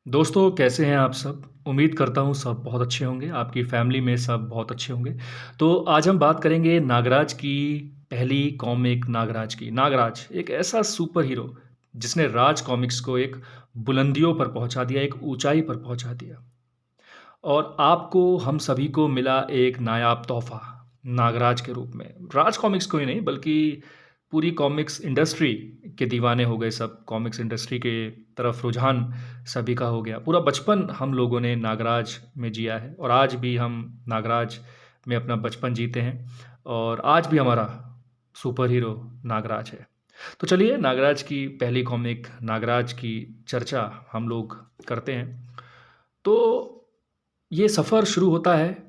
दोस्तों कैसे हैं आप सब? उम्मीद करता हूँ सब बहुत अच्छे होंगे, आपकी फैमिली में सब बहुत अच्छे होंगे। तो आज हम बात करेंगे नागराज की पहली कॉमिक नागराज की। नागराज एक ऐसा सुपर हीरो जिसने राज कॉमिक्स को एक बुलंदियों पर पहुँचा दिया, एक ऊँचाई पर पहुँचा दिया। और आपको हम सभी को मिला एक नायाब तोहफ़ा नागराज के रूप में। राज कॉमिक्स को ही नहीं बल्कि पूरी कॉमिक्स इंडस्ट्री के दीवाने हो गए सब। कॉमिक्स इंडस्ट्री के तरफ रुझान सभी का हो गया। पूरा बचपन हम लोगों ने नागराज में जिया है और आज भी हम नागराज में अपना बचपन जीते हैं और आज भी हमारा सुपर हीरो नागराज है। तो चलिए नागराज की पहली कॉमिक नागराज की चर्चा हम लोग करते हैं। तो ये सफ़र शुरू होता है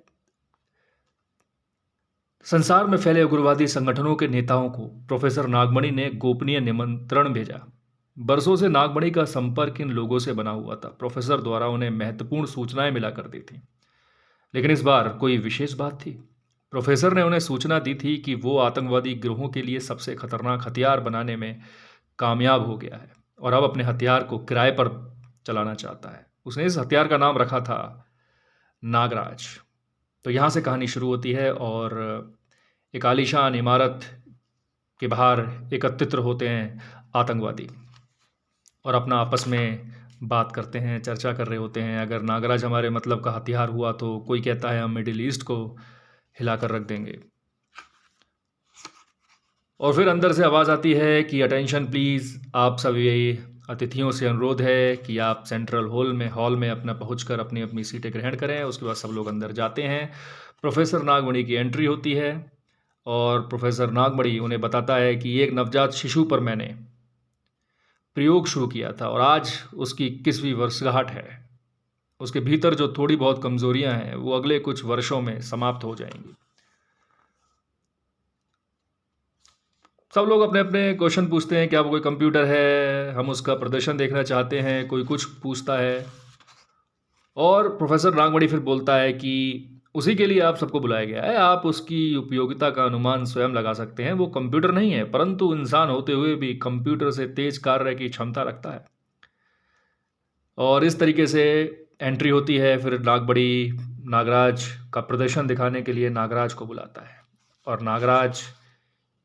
संसार में फैले उग्रवादी संगठनों के नेताओं को प्रोफेसर नागमणि ने गोपनीय निमंत्रण भेजा। बरसों से नागमणि का संपर्क इन लोगों से बना हुआ था। प्रोफेसर द्वारा उन्हें महत्वपूर्ण सूचनाएं मिला करती थीं, लेकिन इस बार कोई विशेष बात थी। प्रोफेसर ने उन्हें सूचना दी थी कि वो आतंकवादी गिरोहों के लिए सबसे खतरनाक हथियार बनाने में कामयाब हो गया है और अब अपने हथियार को किराए पर चलाना चाहता है। उसने इस हथियार का नाम रखा था नागराज। तो यहाँ से कहानी शुरू होती है और एक आलीशान इमारत के बाहर एकत्रित होते हैं आतंकवादी और अपना आपस में बात करते हैं, चर्चा कर रहे होते हैं। अगर नागराज हमारे मतलब का हथियार हुआ तो कोई कहता है हम मिडिल ईस्ट को हिलाकर रख देंगे। और फिर अंदर से आवाज़ आती है कि अटेंशन प्लीज़, आप सभी अतिथियों से अनुरोध है कि आप सेंट्रल हॉल में अपना पहुंचकर अपनी अपनी सीटें ग्रहण करें। उसके बाद सब लोग अंदर जाते हैं। प्रोफेसर नागमणि की एंट्री होती है और प्रोफेसर नागमणि उन्हें बताता है कि एक नवजात शिशु पर मैंने प्रयोग शुरू किया था और आज उसकी 21वीं वर्षगांठ है। उसके भीतर जो थोड़ी बहुत कमजोरियां हैं वो अगले कुछ वर्षों में समाप्त हो जाएंगी। सब लोग अपने अपने क्वेश्चन पूछते हैं, क्या वो कोई कंप्यूटर है, हम उसका प्रदर्शन देखना चाहते हैं, कोई कुछ पूछता है। और प्रोफेसर नागमणि फिर बोलता है कि उसी के लिए आप सबको बुलाया गया है, आप उसकी उपयोगिता का अनुमान स्वयं लगा सकते हैं। वो कंप्यूटर नहीं है परंतु इंसान होते हुए भी कंप्यूटर से तेज कार्य की क्षमता रखता है। और इस तरीके से एंट्री होती है। फिर नागमणि नागराज का प्रदर्शन दिखाने के लिए नागराज को बुलाता है और नागराज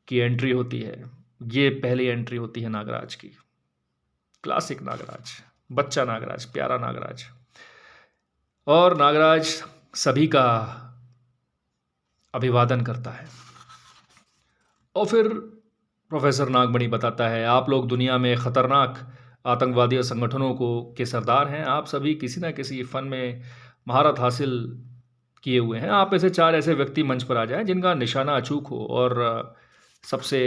की एंट्री होती है। ये पहली एंट्री होती है नागराज की। क्लासिक नागराज, बच्चा नागराज, प्यारा नागराज। और नागराज सभी का अभिवादन करता है और फिर प्रोफेसर नागमणि बताता है, आप लोग दुनिया में खतरनाक आतंकवादी संगठनों को के सरदार हैं। आप सभी किसी ना किसी फन में महारत हासिल किए हुए हैं। आप ऐसे 4 ऐसे व्यक्ति मंच पर आ जाएं जिनका निशाना अचूक हो। और सबसे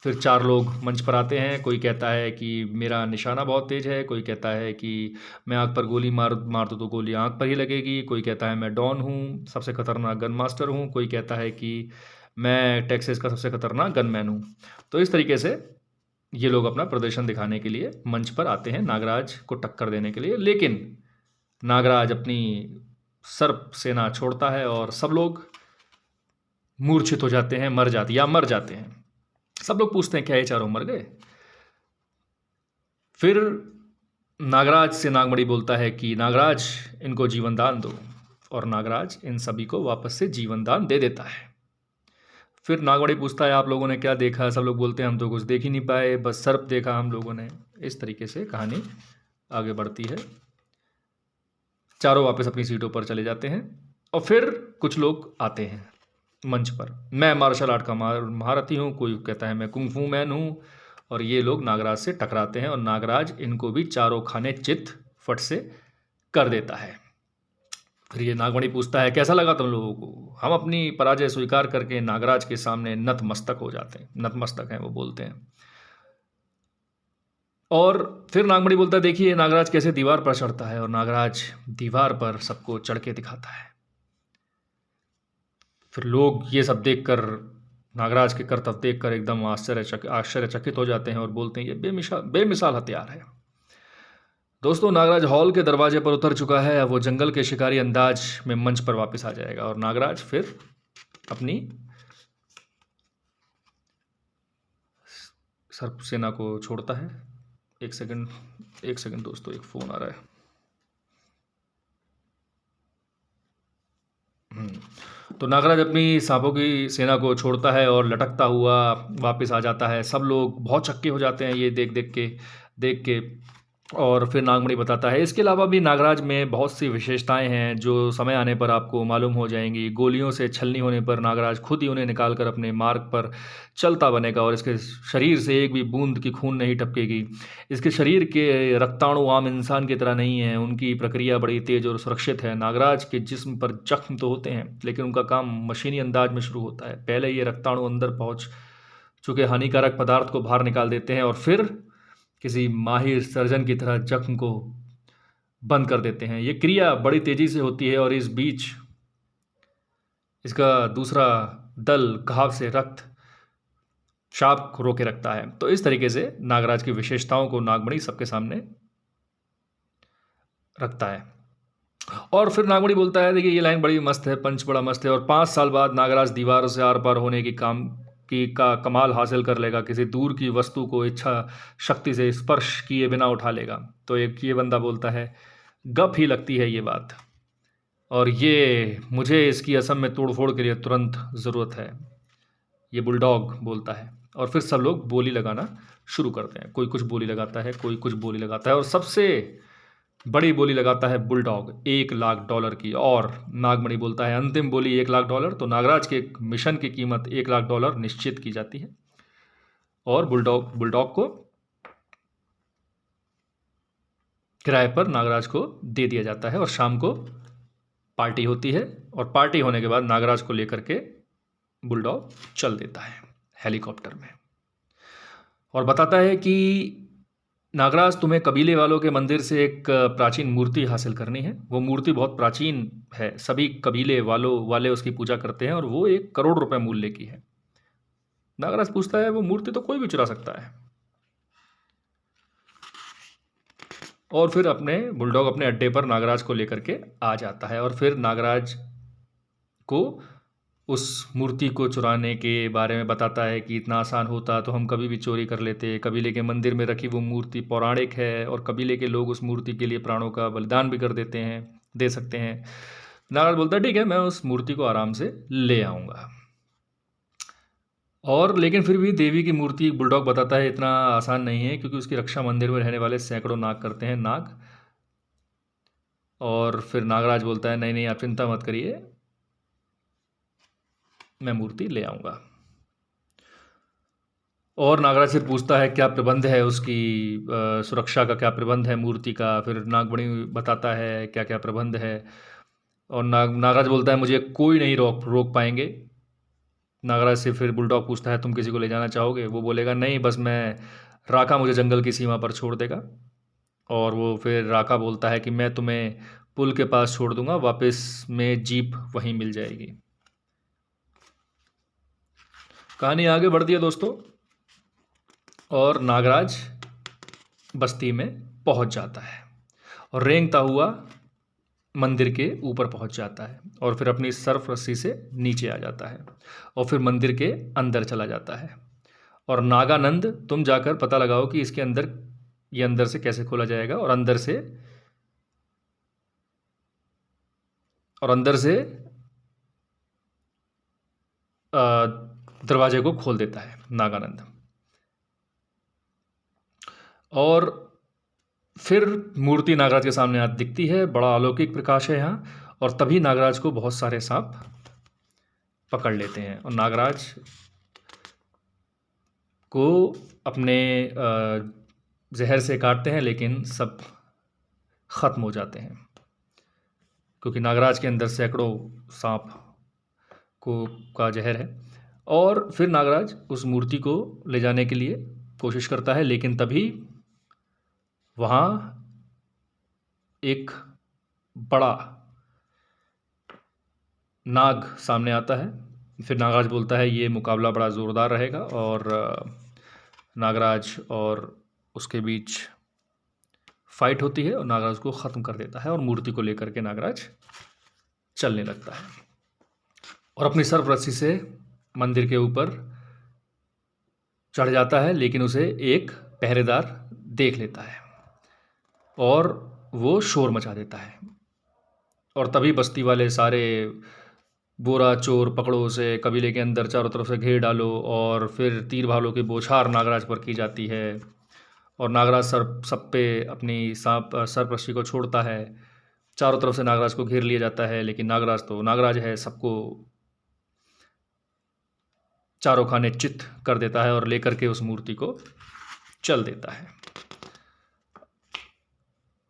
फिर 4 लोग मंच पर आते हैं। कोई कहता है कि मेरा निशाना बहुत तेज़ है, कोई कहता है कि मैं आँख पर गोली मार मार दूँ तो गोली आँख पर ही लगेगी, कोई कहता है मैं डॉन हूँ, सबसे खतरनाक गन मास्टर हूँ, कोई कहता है कि मैं टेक्सास का सबसे खतरनाक गनमैन हूँ। तो इस तरीके से ये लोग अपना प्रदर्शन दिखाने के लिए मंच पर आते हैं नागराज को टक्कर देने के लिए। लेकिन नागराज अपनी सर्प सेना छोड़ता है और सब लोग मूर्छित हो जाते हैं, मर जाते हैं। सब लोग पूछते हैं क्या ये चारों मर गए? फिर नागराज से नागमणि बोलता है कि नागराज इनको जीवन दान दो और नागराज इन सभी को वापस से जीवन दान दे देता है। फिर नागमणि पूछता है आप लोगों ने क्या देखा? सब लोग बोलते हैं हम तो कुछ देख ही नहीं पाए, बस सर्प देखा हम लोगों ने। इस तरीके से कहानी आगे बढ़ती है। चारों वापस अपनी सीटों पर चले जाते हैं और फिर कुछ लोग आते हैं मंच पर। मैं मार्शल आर्ट का महारथी हूँ, कोई कहता है मैं कुंग फू मैन हूँ। और ये लोग नागराज से टकराते हैं और नागराज इनको भी चारों खाने चित फट से कर देता है। फिर ये नागमणि पूछता है कैसा लगा तुम लोगों को? हम अपनी पराजय स्वीकार करके नागराज के सामने नतमस्तक हो जाते हैं। नतमस्तक हैं वो बोलते हैं। और फिर नागमणि बोलता है देखिए नागराज कैसे दीवार पर चढ़ता है और नागराज दीवार पर सबको चढ़ के दिखाता है। फिर लोग ये सब देखकर, नागराज के करतब देखकर एकदम आश्चर्यचकित हो जाते हैं और बोलते हैं ये बेमिसाल हथियार है। दोस्तों नागराज हॉल के दरवाजे पर उतर चुका है। अब वो जंगल के शिकारी अंदाज में मंच पर वापस आ जाएगा और नागराज फिर अपनी सर्प सेना को छोड़ता है एक सेकंड, एक सेकंड दोस्तों, एक फ़ोन आ रहा है। तो नागराज अपनी सांपों की सेना को छोड़ता है और लटकता हुआ वापस आ जाता है। सब लोग बहुत चक्के हो जाते हैं ये देख के। और फिर नागमणि बताता है, इसके अलावा भी नागराज में बहुत सी विशेषताएं हैं जो समय आने पर आपको मालूम हो जाएंगी। गोलियों से छलनी होने पर नागराज खुद ही उन्हें निकाल कर अपने मार्ग पर चलता बनेगा और इसके शरीर से एक भी बूंद की खून नहीं टपकेगी। इसके शरीर के रक्ताणु आम इंसान की तरह नहीं हैं, उनकी प्रक्रिया बड़ी तेज और सुरक्षित है। नागराज के जिस्म पर जख्म तो होते हैं, लेकिन उनका काम मशीनी अंदाज में शुरू होता है। पहले ये रक्ताणु अंदर पहुंच चुके हानिकारक पदार्थ को बाहर निकाल देते हैं और फिर किसी माहिर सर्जन की तरह जख्म को बंद कर देते हैं। ये क्रिया बड़ी तेजी से होती है और इस बीच इसका दूसरा दल घाव से रक्त शाप को रोके रखता है। तो इस तरीके से नागराज की विशेषताओं को नागमणि सबके सामने रखता है। और फिर नागमणि बोलता है, देखिए ये लाइन बड़ी मस्त है, पंच बड़ा मस्त है। और 5 साल बाद नागराज दीवार से आर पार होने की का कमाल हासिल कर लेगा। किसी दूर की वस्तु को इच्छा शक्ति से स्पर्श किए बिना उठा लेगा। तो एक ये बंदा बोलता है, गप ही लगती है ये बात, और ये मुझे इसकी असम में तोड़फोड़ के लिए तुरंत ज़रूरत है, ये बुलडॉग बोलता है। और फिर सब लोग बोली लगाना शुरू करते हैं। कोई कुछ बोली लगाता है, कोई कुछ बोली लगाता है, और सबसे बड़ी बोली लगाता है बुलडॉग, $1,00,000 की। और नागमणि बोलता है, अंतिम बोली $1,00,000। तो नागराज के मिशन की कीमत $1,00,000 निश्चित की जाती है और बुलडॉग को किराए पर नागराज को दे दिया जाता है। और शाम को पार्टी होती है, और पार्टी होने के बाद नागराज को लेकर के बुलडॉग चल देता है हेलीकॉप्टर में, और बताता है कि नागराज, तुम्हें कबीले वालों के मंदिर से एक प्राचीन मूर्ति हासिल करनी है। वो मूर्ति बहुत प्राचीन है, सभी कबीले वाले उसकी पूजा करते हैं, और वो 1 करोड़ रुपए मूल्य की है। नागराज पूछता है, वो मूर्ति तो कोई भी चुरा सकता है। और फिर बुलडॉग अपने अड्डे पर नागराज को लेकर के आ जाता है, और फिर नागराज को उस मूर्ति को चुराने के बारे में बताता है कि इतना आसान होता तो हम कभी भी चोरी कर लेते। कबीले के मंदिर में रखी वो मूर्ति पौराणिक है, और कबीले के लोग उस मूर्ति के लिए प्राणों का बलिदान भी कर दे सकते हैं। नागराज बोलता है, ठीक है, मैं उस मूर्ति को आराम से ले आऊँगा। और लेकिन फिर भी देवी की मूर्ति, बुलडॉग बताता है, इतना आसान नहीं है, क्योंकि उसकी रक्षा मंदिर में रहने वाले सैकड़ों नाग करते हैं, नाग। और फिर नागराज बोलता है, नहीं नहीं, आप चिंता मत करिए, मैं मूर्ति ले आऊँगा। और नागराज से पूछता है क्या प्रबंध है उसकी, सुरक्षा का क्या प्रबंध है मूर्ति का। फिर नागमणि बताता है क्या क्या प्रबंध है, और नागराज बोलता है, मुझे कोई नहीं रोक पाएंगे। नागराज से फिर बुलडॉग पूछता है, तुम किसी को ले जाना चाहोगे। वो बोलेगा, नहीं, बस मैं, राका मुझे जंगल की सीमा पर छोड़ देगा। और वो फिर राका बोलता है कि मैं तुम्हें पुल के पास छोड़ दूंगा, वापस में जीप वहीं मिल जाएगी। कहानी आगे बढ़ती है दोस्तों, और नागराज बस्ती में पहुंच जाता है और रेंगता हुआ मंदिर के ऊपर पहुंच जाता है, और फिर अपनी सर्फ रस्सी से नीचे आ जाता है, और फिर मंदिर के अंदर चला जाता है। और नागानंद, तुम जाकर पता लगाओ कि इसके अंदर, ये अंदर से कैसे खोला जाएगा, और अंदर से दरवाजे को खोल देता है नागानंद। और फिर मूर्ति नागराज के सामने दिखती है, बड़ा अलौकिक प्रकाश है यहाँ, और तभी नागराज को बहुत सारे सांप पकड़ लेते हैं, और नागराज को अपने जहर से काटते हैं, लेकिन सब ख़त्म हो जाते हैं, क्योंकि नागराज के अंदर सैकड़ों सांप का जहर है। और फिर नागराज उस मूर्ति को ले जाने के लिए कोशिश करता है, लेकिन तभी वहाँ एक बड़ा नाग सामने आता है। फिर नागराज बोलता है, ये मुकाबला बड़ा ज़ोरदार रहेगा, और नागराज और उसके बीच फाइट होती है, और नागराज को ख़त्म कर देता है, और मूर्ति को लेकर के नागराज चलने लगता है, और अपनी सर्प रस्सी से मंदिर के ऊपर चढ़ जाता है, लेकिन उसे एक पहरेदार देख लेता है और वो शोर मचा देता है। और तभी बस्ती वाले सारे बोरा चोर पकड़ो उसे, कबीले के अंदर चारों तरफ से घेर डालो, और फिर तीर भालों की बौछार नागराज पर की जाती है। और नागराज सब पे अपनी सांप सरपृष्टि को छोड़ता है। चारों तरफ से नागराज को घेर लिया जाता है, लेकिन नागराज तो नागराज है, सबको चारों खाने चित कर देता है और लेकर के उस मूर्ति को चल देता है।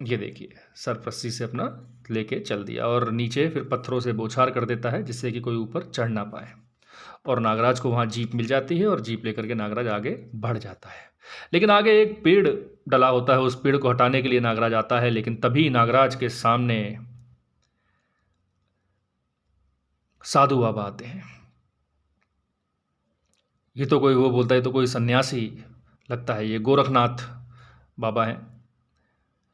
ये देखिए, सरपृष्टि से अपना लेके चल दिया और नीचे फिर पत्थरों से बौछार कर देता है, जिससे कि कोई ऊपर चढ़ ना पाए। और नागराज को वहाँ जीप मिल जाती है और जीप लेकर के नागराज आगे बढ़ जाता है। लेकिन आगे एक पेड़ डला होता है, उस पेड़ को हटाने के लिए नागराज आता है, लेकिन तभी नागराज के सामने साधु बाबा आते हैं। ये तो कोई, वो बोलता है तो कोई सन्यासी लगता है, ये गोरखनाथ बाबा हैं,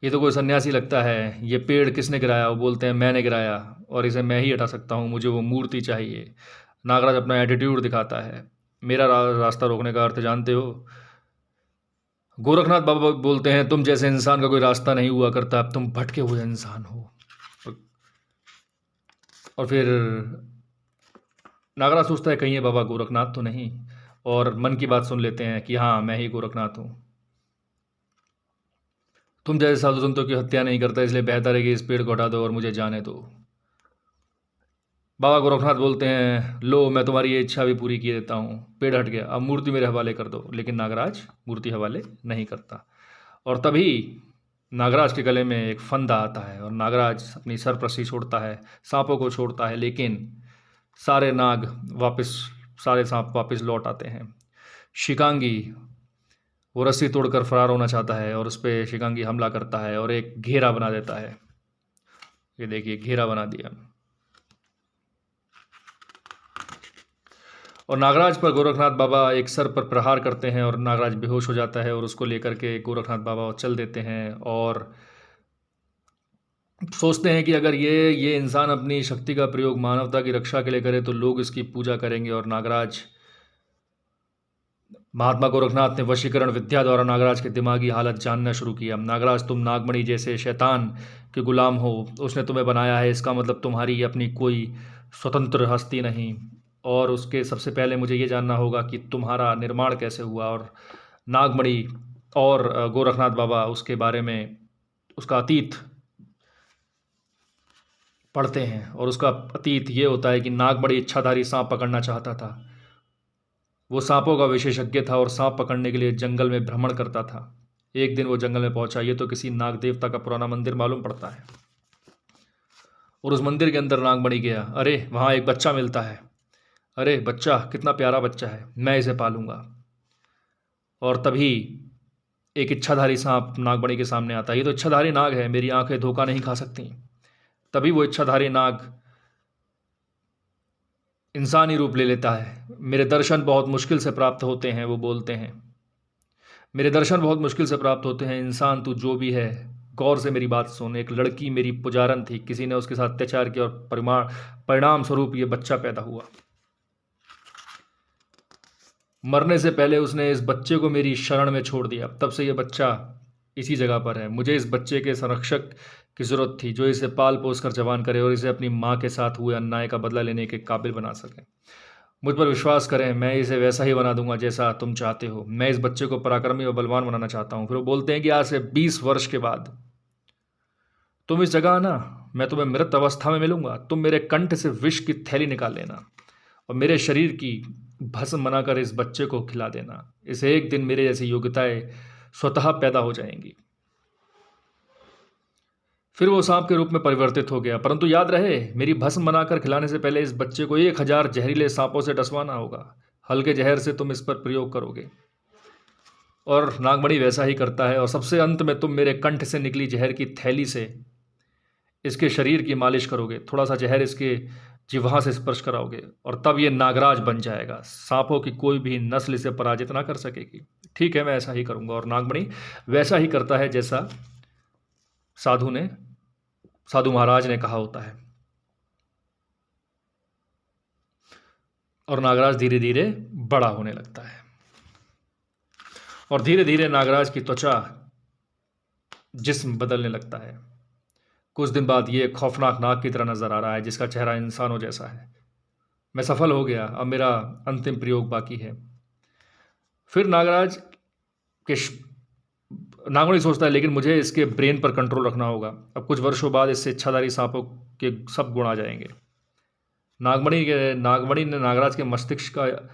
ये तो कोई सन्यासी लगता है, ये पेड़ किसने गिराया? वो बोलते हैं मैंने गिराया और इसे मैं ही हटा सकता हूँ, मुझे वो मूर्ति चाहिए। नागराज अपना एटीट्यूड दिखाता है, मेरा रास्ता रोकने का अर्थ जानते हो? गोरखनाथ बाबा बोलते हैं तुम जैसे इंसान का कोई रास्ता नहीं हुआ करता, अब तुम भटके हुए इंसान हो। और फिर नागराज सोचता है कहीं ये बाबा गोरखनाथ तो नहीं, और मन की बात सुन लेते हैं कि हाँ मैं ही गोरखनाथ हूँ। तुम जैसे साधु संतों की हत्या नहीं करता, इसलिए बेहतर है कि इस पेड़ को हटा दो और मुझे जाने दो। बाबा गोरखनाथ बोलते हैं लो मैं तुम्हारी ये इच्छा भी पूरी किए देता हूँ, पेड़ हट गया, अब मूर्ति मेरे हवाले कर दो। लेकिन नागराज मूर्ति हवाले नहीं करता। और तभी नागराज के गले में एक फंदा आता है और नागराज अपनी सरपृष्टि छोड़ता है, सांपों को छोड़ता है, लेकिन सारे नाग वापस, सारे सांप वापस लौट आते हैं। शिकांगी वो रस्सी तोड़कर फरार होना चाहता है और उस पर शिकांगी हमला करता है और एक घेरा बना देता है। ये देखिए, घेरा बना दिया। और नागराज पर गोरखनाथ बाबा एक सर पर प्रहार करते हैं और नागराज बेहोश हो जाता है और उसको लेकर के गोरखनाथ बाबा चल देते हैं और सोचते हैं कि अगर ये इंसान अपनी शक्ति का प्रयोग मानवता की रक्षा के लिए करे तो लोग इसकी पूजा करेंगे। और नागराज, महात्मा गोरखनाथ ने वशीकरण विद्या द्वारा नागराज के दिमागी हालत जानना शुरू किया। नागराज, तुम नागमणि जैसे शैतान के गुलाम हो, उसने तुम्हें बनाया है, इसका मतलब तुम्हारी अपनी कोई स्वतंत्र हस्ती नहीं। और उसके सबसे पहले मुझे ये जानना होगा कि तुम्हारा निर्माण कैसे हुआ। और नागमणि और गोरखनाथ बाबा उसके बारे में, उसका अतीत पढ़ते हैं और उसका अतीत ये होता है कि नागमणि इच्छाधारी सांप पकड़ना चाहता था। वो सांपों का विशेषज्ञ था और सांप पकड़ने के लिए जंगल में भ्रमण करता था। एक दिन वो जंगल में पहुंचा, ये तो किसी नाग देवता का पुराना मंदिर मालूम पड़ता है। और उस मंदिर के अंदर नागमणि गया, अरे वहाँ एक बच्चा मिलता है, अरे बच्चा कितना प्यारा बच्चा है, मैं इसे पालूंगा। और तभी एक इच्छाधारी सांप नागमणि के सामने आता है। ये तो इच्छाधारी नाग है, मेरी आंखें धोखा नहीं खा सकती। तभी वो इच्छाधारी नाग इंसानी रूप ले लेता है। मेरे दर्शन बहुत मुश्किल से प्राप्त होते हैं, वो बोलते हैं, मेरे दर्शन बहुत मुश्किल से प्राप्त होते हैं। इंसान तू जो भी है, गौर से मेरी बात सुन। एक लड़की मेरी पुजारन थी, किसी ने उसके साथ अत्याचार किया और परिणाम स्वरूप ये बच्चा पैदा हुआ। मरने से पहले उसने इस बच्चे को मेरी शरण में छोड़ दिया, तब से ये बच्चा इसी जगह पर है। मुझे इस बच्चे के संरक्षक की ज़रूरत थी, जो इसे पाल पोस कर जवान करे और इसे अपनी माँ के साथ हुए अन्याय का बदला लेने के काबिल बना सके। मुझ पर विश्वास करें, मैं इसे वैसा ही बना दूंगा जैसा तुम चाहते हो। मैं इस बच्चे को पराक्रमी और बलवान बनाना चाहता हूँ। फिर वो बोलते हैं कि आज से 20 वर्ष के बाद तुम इस जगह आना, मैं तुम्हें मृत अवस्था में मिलूंगा। तुम मेरे कंठ से विष की थैली निकाल लेना और मेरे शरीर की भस्म बनाकर इस बच्चे को खिला देना। इसे एक दिन मेरे जैसी योग्यताएं स्वतः पैदा हो जाएंगी। फिर वो सांप के रूप में परिवर्तित हो गया, परंतु याद रहे, मेरी भस्म बनाकर खिलाने से पहले इस बच्चे को 1000 जहरीले सांपों से डसवाना होगा। हल्के जहर से तुम इस पर प्रयोग करोगे। और नागमणि वैसा ही करता है और सबसे अंत में तुम मेरे कंठ से निकली जहर की थैली से इसके शरीर की मालिश करोगे, थोड़ा सा जहर इसके जिह्वा से स्पर्श कराओगे और तब ये नागराज बन जाएगा। सांपों की कोई भी नस्ल इसे पराजित ना कर सकेगी। ठीक है, मैं ऐसा ही करूंगा। और नागमणि वैसा ही करता है जैसा साधु महाराज ने कहा होता है। और नागराज धीरे धीरे बड़ा होने लगता है। और धीरे-धीरे नागराज की त्वचा, जिस्म बदलने लगता है। कुछ दिन बाद ये खौफनाक नाग की तरह नज़र आ रहा है जिसका चेहरा इंसानों जैसा है। मैं सफल हो गया, अब मेरा अंतिम प्रयोग बाकी है। फिर नागराज के नागमणि सोचता है, लेकिन मुझे इसके ब्रेन पर कंट्रोल रखना होगा। अब कुछ वर्षों बाद इससे इच्छाधारी सांपों के सब गुण आ जाएंगे। नागमणि ने नागराज के मस्तिष्क का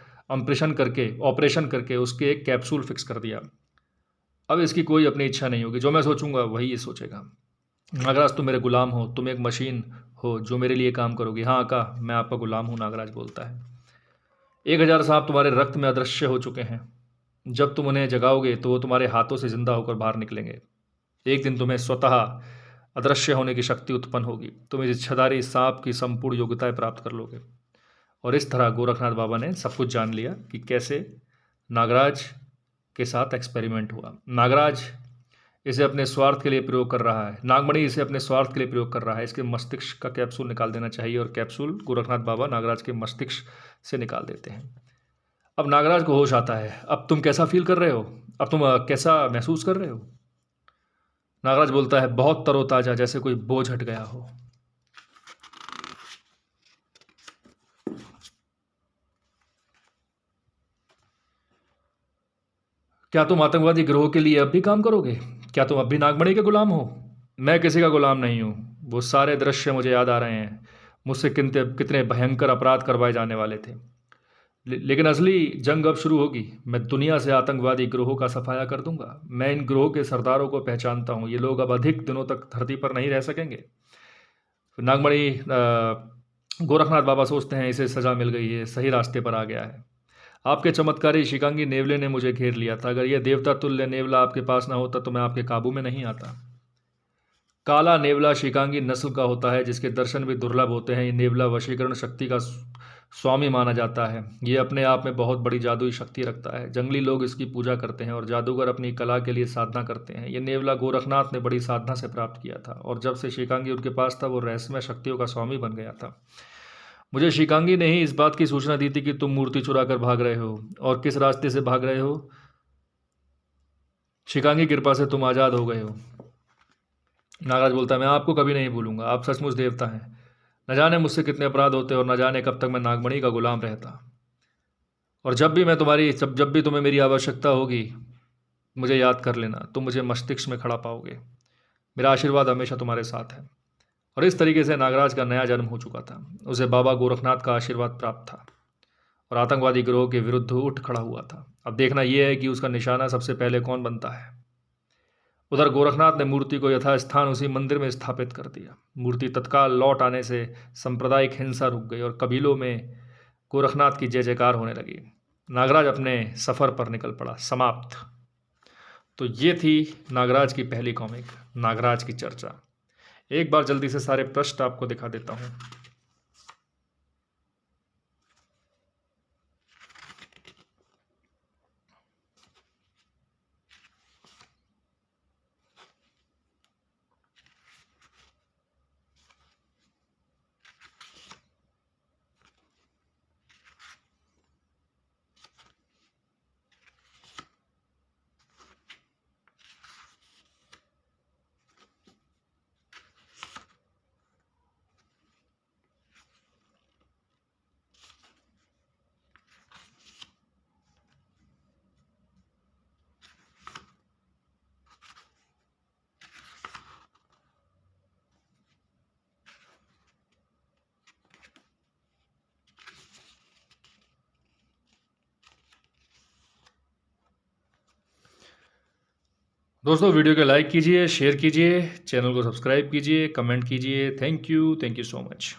ऑपरेशन करके उसके एक कैप्सूल फिक्स कर दिया। अब इसकी कोई अपनी इच्छा नहीं होगी, जो मैं सोचूंगा वही ये सोचेगा। नागराज, तुम मेरे गुलाम हो, तुम एक मशीन हो जो मेरे लिए काम करोगी। हाँ आका, मैं आपका गुलाम हूँ, नागराज बोलता है। 1000 सांप तुम्हारे रक्त में अदृश्य हो चुके हैं। जब तुम उन्हें जगाओगे तो वो तुम्हारे हाथों से जिंदा होकर बाहर निकलेंगे। एक दिन तुम्हें स्वतः अदृश्य होने की शक्ति उत्पन्न होगी। तुम इस इच्छाधारी सांप की संपूर्ण योग्यताएं प्राप्त कर लोगे। और इस तरह गोरखनाथ बाबा ने सब कुछ जान लिया कि कैसे नागराज के साथ एक्सपेरिमेंट हुआ। नागराज इसे अपने स्वार्थ के लिए प्रयोग कर रहा है, नागमणि इसे अपने स्वार्थ के लिए प्रयोग कर रहा है। इसके मस्तिष्क का कैप्सूल निकाल देना चाहिए, और कैप्सूल गोरखनाथ बाबा नागराज के मस्तिष्क से निकाल देते हैं। अब नागराज को होश आता है। अब तुम कैसा फील कर रहे हो? अब तुम कैसा महसूस कर रहे हो? नागराज बोलता है, बहुत तरोताजा, जैसे कोई बोझ हट गया हो। क्या तुम आतंकवादी गिरोह के लिए अब भी काम करोगे? क्या तुम अब भी नागमणि के गुलाम हो? मैं किसी का गुलाम नहीं हूं। वो सारे दृश्य मुझे याद आ रहे हैं। मुझसे कितने भयंकर अपराध करवाए जाने वाले थे। लेकिन असली जंग अब शुरू होगी। मैं दुनिया से आतंकवादी गिरोह का सफाया कर दूंगा। मैं इन गिरोह के सरदारों को पहचानता हूं। ये लोग अब अधिक दिनों तक धरती पर नहीं रह सकेंगे। नागमणि गोरखनाथ बाबा सोचते हैं, इसे सजा मिल गई है, सही रास्ते पर आ गया है। आपके चमत्कारी शिकांगी नेवले ने मुझे घेर लिया था। अगर यह देवता तुल्य नेवला आपके पास ना होता तो मैं आपके काबू में नहीं आता। काला नेवला शिकांगी नस्ल का होता है, जिसके दर्शन भी दुर्लभ होते हैं। ये नेवला वशीकरण शक्ति का स्वामी माना जाता है। ये अपने आप में बहुत बड़ी जादुई शक्ति रखता है। जंगली लोग इसकी पूजा करते हैं और जादूगर अपनी कला के लिए साधना करते हैं। ये नेवला गोरखनाथ ने बड़ी साधना से प्राप्त किया था, और जब से शिकांगी उनके पास था वो रहस्यमय शक्तियों का स्वामी बन गया था। मुझे शिकांगी ने ही इस बात की सूचना दी थी कि तुम मूर्ति चुरा कर भाग रहे हो, और किस रास्ते से भाग रहे हो। शिकांगी की कृपा से तुम आज़ाद हो गए हो। नागराज बोलता है, मैं आपको कभी नहीं भूलूंगा, आप सचमुच देवता हैं। न जाने मुझसे कितने अपराध होते और न जाने कब तक मैं नागमणि का गुलाम रहता। और जब भी तुम्हें मेरी आवश्यकता होगी, मुझे याद कर लेना। तुम मुझे मस्तिष्क में खड़ा पाओगे। मेरा आशीर्वाद हमेशा तुम्हारे साथ है। और इस तरीके से नागराज का नया जन्म हो चुका था। उसे बाबा गोरखनाथ का आशीर्वाद प्राप्त था और आतंकवादी गिरोह के विरुद्ध उठ खड़ा हुआ था। अब देखना यह है कि उसका निशाना सबसे पहले कौन बनता है। उधर गोरखनाथ ने मूर्ति को यथास्थान उसी मंदिर में स्थापित कर दिया। मूर्ति तत्काल लौट आने से सांप्रदायिक हिंसा रुक गई और कबीलों में गोरखनाथ की जय जयकार होने लगी। नागराज अपने सफ़र पर निकल पड़ा। समाप्त। तो ये थी नागराज की पहली कॉमिक, नागराज की चर्चा। एक बार जल्दी से सारे पृष्ठ आपको दिखा देता हूँ। दोस्तों, वीडियो को लाइक कीजिए, शेयर कीजिए, चैनल को सब्सक्राइब कीजिए, कमेंट कीजिए। Thank you so much.